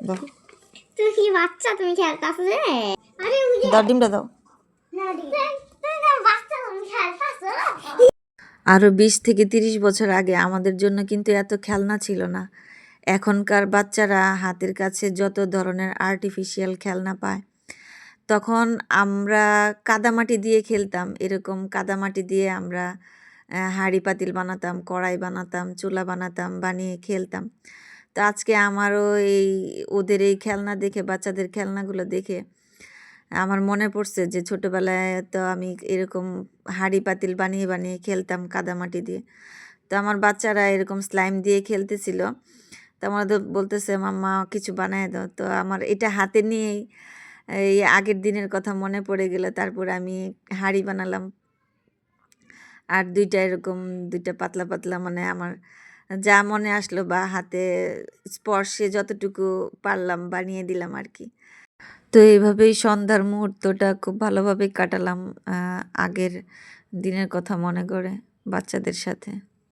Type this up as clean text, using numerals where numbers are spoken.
দাও তুমি কি বাচ্চা, তুমি খেলতাছো? আরে দাও ডিমটা দাও। আরও 20 থেকে 30 বছর আগে আমাদের জন্য কিন্তু এত খেলনা ছিল না। এখনকার বাচ্চারা হাতের কাছে যত ধরনের আর্টিফিশিয়াল খেলনা পায়। তখন আমরা কাদামাটি দিয়ে খেলতাম, এরকম কাদামাটি দিয়ে আমরা হাঁড়ি পাতিল বানাতাম, কড়াই বানাতাম, চুলা বানাতাম, বানিয়ে খেলতাম। তো আজকে আমারও ওদের এই খেলনা দেখে, বাচ্চাদের খেলনাগুলো দেখে আমার মনে পড়ছে যে ছোটোবেলায় তো আমি এরকম হাঁড়ি পাতিল বানিয়ে বানিয়ে খেলতাম কাদামাটি দিয়ে। তো আমার বাচ্চারা এরকম স্লাইম দিয়ে খেলতেছিল, তো আমার বলতেছে মাম্মা কিছু বানায় দাও। তো আমার এটা হাতে নিয়েই এই আগের দিনের কথা মনে পড়ে গেল। তারপর আমি হাঁড়ি বানালাম আর দুইটা পাতলা পাতলা, মানে আমার যা মনে আসলো বা হাতে স্পর্শে যতটুকু পারলাম বানিয়ে দিলাম আর কি। তো এইভাবেই সন্ধ্যার মুহূর্তটা খুব ভালোভাবেই কাটালাম আগের দিনের কথা মনে করে বাচ্চাদের সাথে।